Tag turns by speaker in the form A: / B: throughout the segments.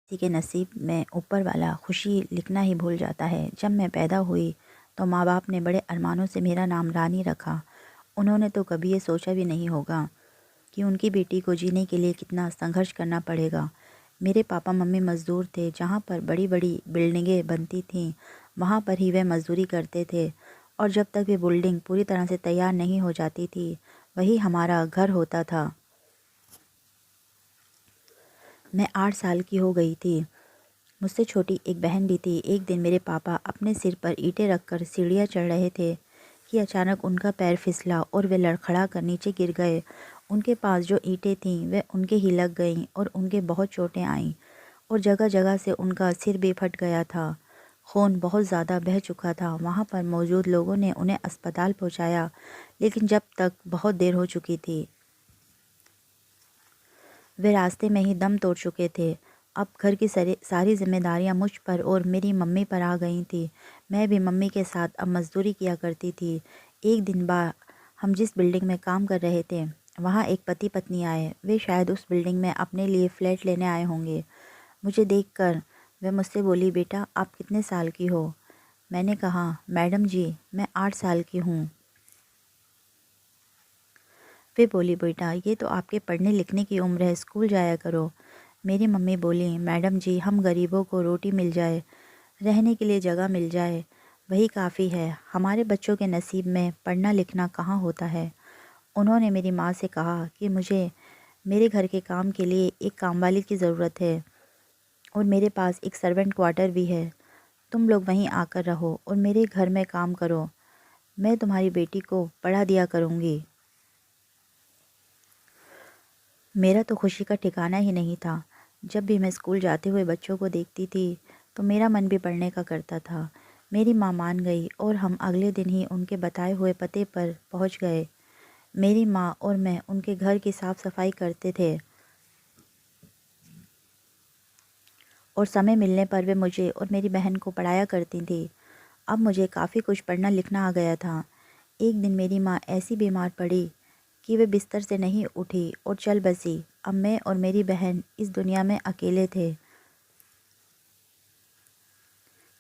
A: किसी के नसीब में ऊपर वाला खुशी लिखना ही भूल जाता है। जब मैं पैदा हुई तो माँ बाप ने बड़े अरमानों से मेरा नाम रानी रखा। उन्होंने तो कभी ये सोचा भी नहीं होगा कि उनकी बेटी को जीने के लिए कितना संघर्ष करना पड़ेगा। मेरे पापा मम्मी मज़दूर थे। जहाँ पर बड़ी बड़ी बिल्डिंगें बनती थीं वहाँ पर ही वे मज़दूरी करते थे, और जब तक वे बिल्डिंग पूरी तरह से तैयार नहीं हो जाती थी वही हमारा घर होता था। मैं 8 साल की हो गई थी। मुझसे छोटी एक बहन भी थी। एक दिन मेरे पापा अपने सिर पर ईंटें रखकर सीढ़ियाँ चढ़ रहे थे कि अचानक उनका पैर फिसला और वे लड़खड़ा कर नीचे गिर गए। उनके पास जो ईंटें थीं वे उनके ही लग गईं और उनके बहुत चोटें आईं और जगह जगह से उनका सिर भी फट गया था। खून बहुत ज़्यादा बह चुका था। वहाँ पर मौजूद लोगों ने उन्हें अस्पताल पहुँचाया, लेकिन जब तक बहुत देर हो चुकी थी। वे रास्ते में ही दम तोड़ चुके थे। अब घर की सारी जिम्मेदारियां मुझ पर और मेरी मम्मी पर आ गई थी। मैं भी मम्मी के साथ अब मज़दूरी किया करती थी। एक दिन बाद हम जिस बिल्डिंग में काम कर रहे थे वहाँ एक पति पत्नी आए। वे शायद उस बिल्डिंग में अपने लिए फ़्लैट लेने आए होंगे। मुझे देखकर वे मुझसे बोली, बेटा आप कितने साल की हो? मैंने कहा, मैडम जी मैं 8 साल की हूँ। वे बोली, बेटा ये तो आपके पढ़ने लिखने की उम्र है, स्कूल जाया करो। मेरी मम्मी बोली, मैडम जी हम गरीबों को रोटी मिल जाए, रहने के लिए जगह मिल जाए, वही काफ़ी है। हमारे बच्चों के नसीब में पढ़ना लिखना कहाँ होता है। उन्होंने मेरी माँ से कहा कि मुझे मेरे घर के काम के लिए एक कामवाली की ज़रूरत है और मेरे पास एक सर्वेंट क्वार्टर भी है। तुम लोग वहीं आकर रहो और मेरे घर में काम करो। मैं तुम्हारी बेटी को पढ़ा दिया करूँगी। मेरा तो खुशी का ठिकाना ही नहीं था। जब भी मैं स्कूल जाते हुए बच्चों को देखती थी तो मेरा मन भी पढ़ने का करता था। मेरी माँ मान गई और हम अगले दिन ही उनके बताए हुए पते पर पहुँच गए। मेरी माँ और मैं उनके घर की साफ़ सफाई करते थे और समय मिलने पर वे मुझे और मेरी बहन को पढ़ाया करती थी। अब मुझे काफ़ी कुछ पढ़ना लिखना आ गया था। एक दिन मेरी माँ ऐसी बीमार पड़ी कि वे बिस्तर से नहीं उठी और चल बसी। अब मैं और मेरी बहन इस दुनिया में अकेले थे।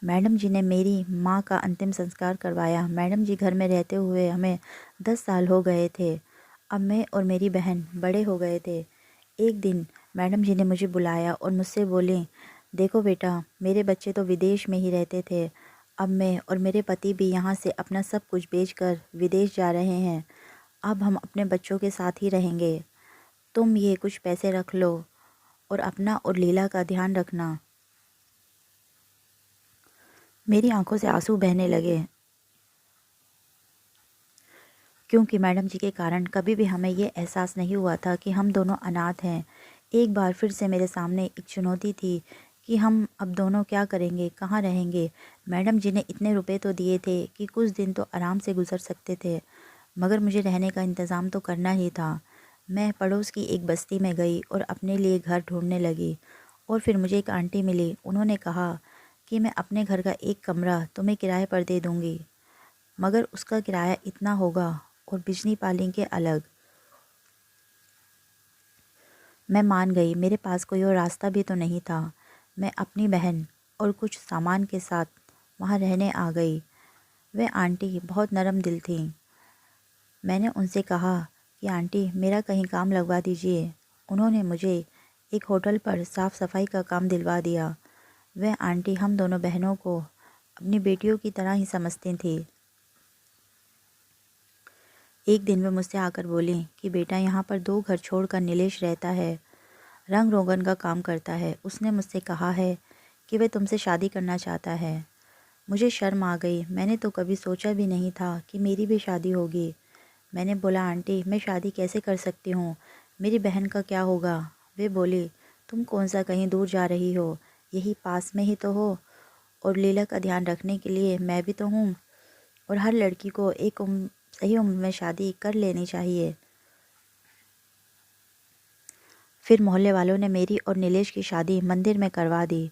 A: मैडम जी ने मेरी माँ का अंतिम संस्कार करवाया। मैडम जी घर में रहते हुए हमें 10 साल हो गए थे। अब मैं और मेरी बहन बड़े हो गए थे। एक दिन मैडम जी ने मुझे बुलाया और मुझसे बोले, देखो बेटा मेरे बच्चे तो विदेश में ही रहते थे, अब मैं और मेरे पति भी यहाँ से अपना सब कुछ बेचकर विदेश जा रहे हैं। अब हम अपने बच्चों के साथ ही रहेंगे। तुम ये कुछ पैसे रख लो और अपना और लीला का ध्यान रखना। मेरी आंखों से आंसू बहने लगे, क्योंकि मैडम जी के कारण कभी भी हमें ये एहसास नहीं हुआ था कि हम दोनों अनाथ हैं। एक बार फिर से मेरे सामने एक चुनौती थी कि हम अब दोनों क्या करेंगे, कहाँ रहेंगे। मैडम जी ने इतने रुपए तो दिए थे कि कुछ दिन तो आराम से गुजर सकते थे, मगर मुझे रहने का इंतज़ाम तो करना ही था। मैं पड़ोस की एक बस्ती में गई और अपने लिए घर ढूंढने लगी, और फिर मुझे एक आंटी मिली। उन्होंने कहा कि मैं अपने घर का एक कमरा तुम्हें किराए पर दे दूँगी, मगर उसका किराया इतना होगा और बिजली पानी के अलग। मैं मान गई। मेरे पास कोई और रास्ता भी तो नहीं था। मैं अपनी बहन और कुछ सामान के साथ वहाँ रहने आ गई। वे आंटी बहुत नरम दिल थी। मैंने उनसे कहा कि आंटी मेरा कहीं काम लगवा दीजिए। उन्होंने मुझे एक होटल पर साफ़ सफाई का काम दिलवा दिया। वह आंटी हम दोनों बहनों को अपनी बेटियों की तरह ही समझती थी। एक दिन वे मुझसे आकर बोली कि बेटा यहाँ पर 2 घर छोड़कर नीलेश रहता है, रंग रोगन का काम करता है। उसने मुझसे कहा है कि वह तुमसे शादी करना चाहता है। मुझे शर्म आ गई। मैंने तो कभी सोचा भी नहीं था कि मेरी भी शादी होगी। मैंने बोला, आंटी मैं शादी कैसे कर सकती हूँ, मेरी बहन का क्या होगा? वे बोली, तुम कौन सा कहीं दूर जा रही हो, यही पास में ही तो हो, और लीला का ध्यान रखने के लिए मैं भी तो हूँ, और हर लड़की को एक सही उम्र में शादी कर लेनी चाहिए। फिर मोहल्ले वालों ने मेरी और नीलेश की शादी मंदिर में करवा दी।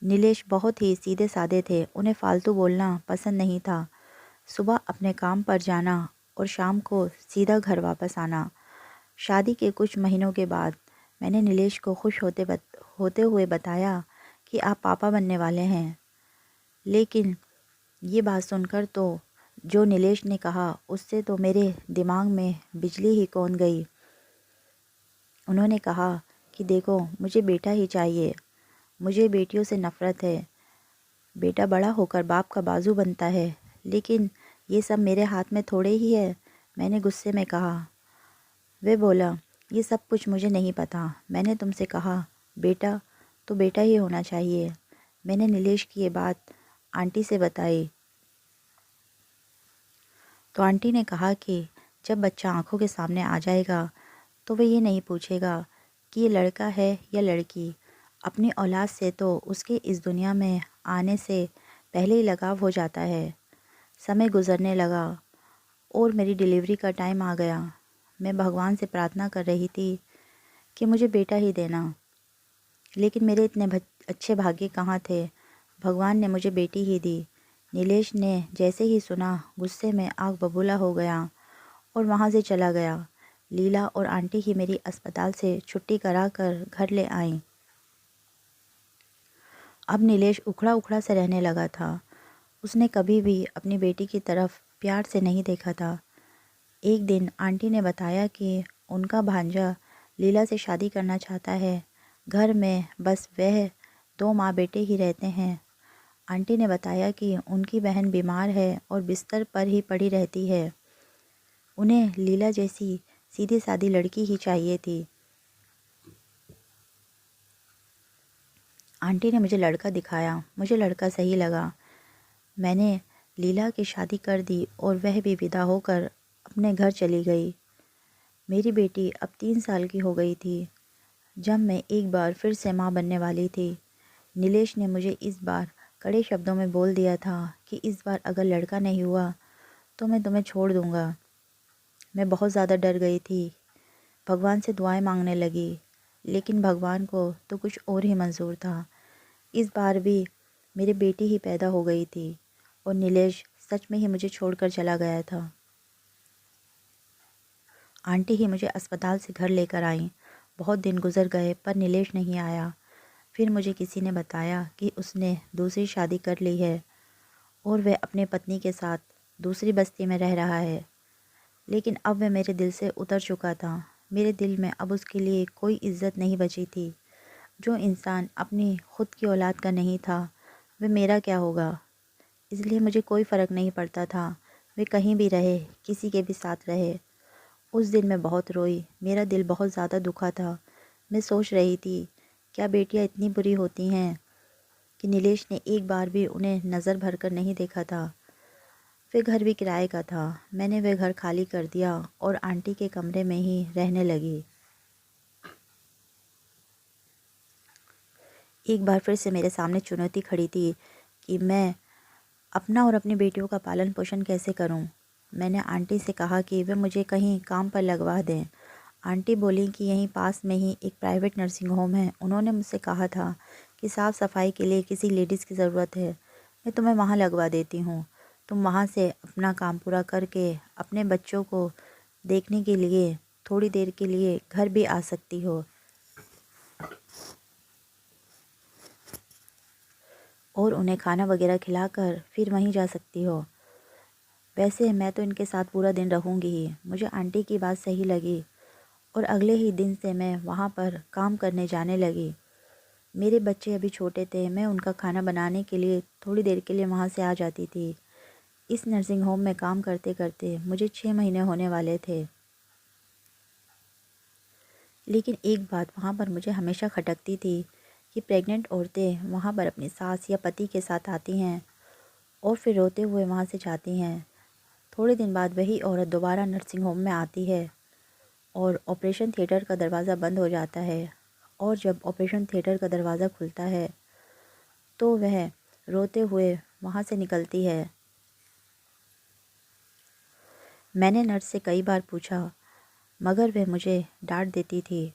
A: नीलेश बहुत ही सीधे साधे थे। उन्हें फालतू बोलना पसंद नहीं था। सुबह अपने काम पर जाना और शाम को सीधा घर वापस आना। शादी के कुछ महीनों के बाद मैंने नीलेश को खुश होते हुए बताया कि आप पापा बनने वाले हैं। लेकिन ये बात सुनकर तो जो नीलेश ने कहा उससे तो मेरे दिमाग में बिजली ही कौंध गई। उन्होंने कहा कि देखो, मुझे बेटा ही चाहिए, मुझे बेटियों से नफ़रत है। बेटा बड़ा होकर बाप का बाजू बनता है, लेकिन ये सब मेरे हाथ में थोड़े ही है। मैंने गुस्से में कहा। वे बोला, ये सब कुछ मुझे नहीं पता। मैंने तुमसे कहा बेटा तो बेटा ही होना चाहिए। मैंने नीलेश की ये बात आंटी से बताई तो आंटी ने कहा कि जब बच्चा आंखों के सामने आ जाएगा तो वह ये नहीं पूछेगा कि ये लड़का है या लड़की। अपनी औलाद से तो उसके इस दुनिया में आने से पहले ही लगाव हो जाता है। समय गुजरने लगा और मेरी डिलीवरी का टाइम आ गया। मैं भगवान से प्रार्थना कर रही थी कि मुझे बेटा ही देना, लेकिन मेरे इतने अच्छे भाग्य कहाँ थे। भगवान ने मुझे बेटी ही दी। नीलेश ने जैसे ही सुना गुस्से में आग बबूला हो गया और वहाँ से चला गया। लीला और आंटी ही मेरी अस्पताल से छुट्टी करा कर घर ले आईं। अब नीलेश उखड़ा उखड़ा से रहने लगा था। उसने कभी भी अपनी बेटी की तरफ प्यार से नहीं देखा था। एक दिन आंटी ने बताया कि उनका भांजा लीला से शादी करना चाहता है। घर में बस वह दो माँ बेटे ही रहते हैं। आंटी ने बताया कि उनकी बहन बीमार है और बिस्तर पर ही पड़ी रहती है। उन्हें लीला जैसी सीधी सादी लड़की ही चाहिए थी। आंटी ने मुझे लड़का दिखाया। मुझे लड़का सही लगा। मैंने लीला की शादी कर दी और वह भी विदा होकर अपने घर चली गई। मेरी बेटी अब 3 साल की हो गई थी जब मैं एक बार फिर से माँ बनने वाली थी। नीलेश ने मुझे इस बार कड़े शब्दों में बोल दिया था कि इस बार अगर लड़का नहीं हुआ तो मैं तुम्हें छोड़ दूँगा। मैं बहुत ज़्यादा डर गई थी। भगवान से दुआएं मांगने लगी, लेकिन भगवान को तो कुछ और ही मंजूर था। इस बार भी मेरी बेटी ही पैदा हो गई थी और नीलेश सच में ही मुझे छोड़कर चला गया था। आंटी ही मुझे अस्पताल से घर लेकर आई। बहुत दिन गुजर गए पर नीलेश नहीं आया। फिर मुझे किसी ने बताया कि उसने दूसरी शादी कर ली है और वह अपने पत्नी के साथ दूसरी बस्ती में रह रहा है। लेकिन अब वह मेरे दिल से उतर चुका था। मेरे दिल में अब उसके लिए कोई इज्जत नहीं बची थी। जो इंसान अपनी खुद की औलाद का नहीं था, वह मेरा क्या होगा। इसलिए मुझे कोई फ़र्क नहीं पड़ता था। वे कहीं भी रहे, किसी के भी साथ रहे। उस दिन मैं बहुत रोई। मेरा दिल बहुत ज़्यादा दुखा था। मैं सोच रही थी, क्या बेटियां इतनी बुरी होती हैं कि नीलेश ने एक बार भी उन्हें नज़र भर कर नहीं देखा था। वे घर भी किराए का था। मैंने वह घर खाली कर दिया और आंटी के कमरे में ही रहने लगी। एक बार फिर से मेरे सामने चुनौती खड़ी थी कि मैं अपना और अपनी बेटियों का पालन पोषण कैसे करूं। मैंने आंटी से कहा कि वे मुझे कहीं काम पर लगवा दें। आंटी बोली कि यहीं पास में ही एक प्राइवेट नर्सिंग होम है। उन्होंने मुझसे कहा था कि साफ़ सफाई के लिए किसी लेडीज़ की ज़रूरत है, मैं तुम्हें वहाँ लगवा देती हूँ। तुम वहाँ से अपना काम पूरा करके अपने बच्चों को देखने के लिए थोड़ी देर के लिए घर भी आ सकती हो और उन्हें खाना वगैरह खिलाकर फिर वहीं जा सकती हो। वैसे मैं तो इनके साथ पूरा दिन रहूँगी ही। मुझे आंटी की बात सही लगी और अगले ही दिन से मैं वहाँ पर काम करने जाने लगी। मेरे बच्चे अभी छोटे थे। मैं उनका खाना बनाने के लिए थोड़ी देर के लिए वहाँ से आ जाती थी। इस नर्सिंग होम में काम करते करते मुझे 6 महीने होने वाले थे। लेकिन एक बात वहाँ पर मुझे हमेशा खटकती थी कि प्रेग्नेंट औरतें वहाँ पर अपनी सास या पति के साथ आती हैं और फिर रोते हुए वहाँ से जाती हैं। थोड़े दिन बाद वही औरत दोबारा नर्सिंग होम में आती है और ऑपरेशन थिएटर का दरवाज़ा बंद हो जाता है और जब ऑपरेशन थिएटर का दरवाज़ा खुलता है तो वह रोते हुए वहाँ से निकलती है। मैंने नर्स से कई बार पूछा, मगर वह मुझे डांट देती थी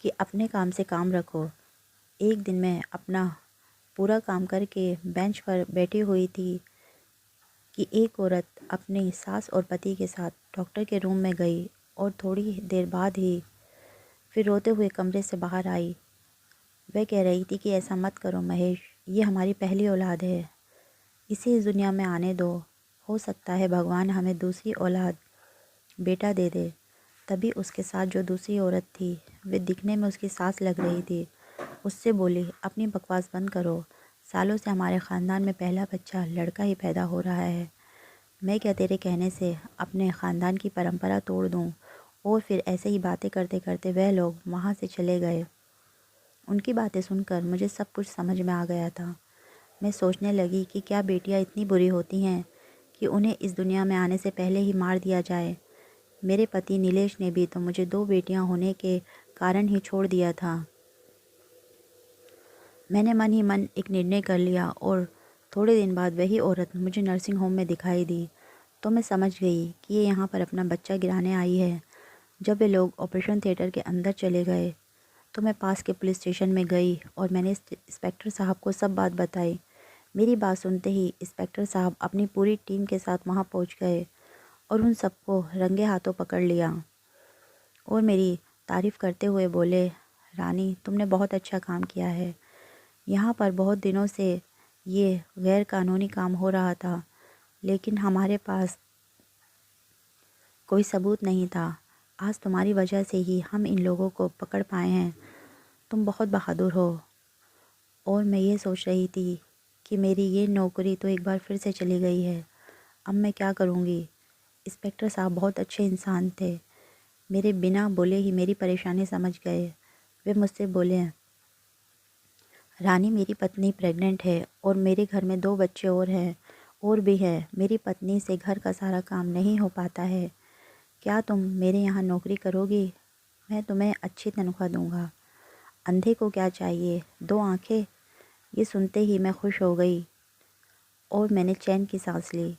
A: कि अपने काम से काम रखो। एक दिन मैं अपना पूरा काम करके बेंच पर बैठी हुई थी कि एक औरत अपनी सास और पति के साथ डॉक्टर के रूम में गई और थोड़ी देर बाद ही फिर रोते हुए कमरे से बाहर आई। वह कह रही थी कि ऐसा मत करो महेश, ये हमारी पहली औलाद है, इसे इस दुनिया में आने दो। हो सकता है भगवान हमें दूसरी औलाद बेटा दे दे। तभी उसके साथ जो दूसरी औरत थी, वे दिखने में उसकी सास लग रही थी, उससे बोली, अपनी बकवास बंद करो। सालों से हमारे ख़ानदान में पहला बच्चा लड़का ही पैदा हो रहा है। मैं क्या तेरे कहने से अपने ख़ानदान की परंपरा तोड़ दूं? और फिर ऐसे ही बातें करते करते वह लोग वहाँ से चले गए। उनकी बातें सुनकर मुझे सब कुछ समझ में आ गया था। मैं सोचने लगी कि क्या बेटियां इतनी बुरी होती हैं कि उन्हें इस दुनिया में आने से पहले ही मार दिया जाए। मेरे पति नीलेश ने भी तो मुझे 2 बेटियां होने के कारण ही छोड़ दिया था। मैंने मन ही मन एक निर्णय कर लिया और थोड़े दिन बाद वही औरत मुझे नर्सिंग होम में दिखाई दी। तो मैं समझ गई कि ये यहाँ पर अपना बच्चा गिराने आई है। जब वे लोग ऑपरेशन थिएटर के अंदर चले गए तो मैं पास के पुलिस स्टेशन में गई और मैंने इंस्पेक्टर साहब को सब बात बताई। मेरी बात सुनते ही इंस्पेक्टर साहब अपनी पूरी टीम के साथ वहाँ पहुँच गए और उन सबको रंगे हाथों पकड़ लिया और मेरी तारीफ़ करते हुए बोले, रानी तुमने बहुत अच्छा काम किया है। यहाँ पर बहुत दिनों से ये गैर कानूनी काम हो रहा था, लेकिन हमारे पास कोई सबूत नहीं था। आज तुम्हारी वजह से ही हम इन लोगों को पकड़ पाए हैं। तुम बहुत बहादुर हो। और मैं ये सोच रही थी कि मेरी ये नौकरी तो एक बार फिर से चली गई है। अब मैं क्या करूँगी? इंस्पेक्टर साहब बहुत अच्छे इंसान थे। मेरे बिना बोले ही मेरी परेशानी समझ गए। वे मुझसे बोले, रानी मेरी पत्नी प्रेग्नेंट है और मेरे घर में 2 बच्चे और भी हैं। मेरी पत्नी से घर का सारा काम नहीं हो पाता है। क्या तुम मेरे यहाँ नौकरी करोगी? मैं तुम्हें अच्छी तनख्वाह दूँगा। अंधे को क्या चाहिए, 2 आँखें? ये सुनते ही मैं खुश हो गई और मैंने चैन की सांस ली।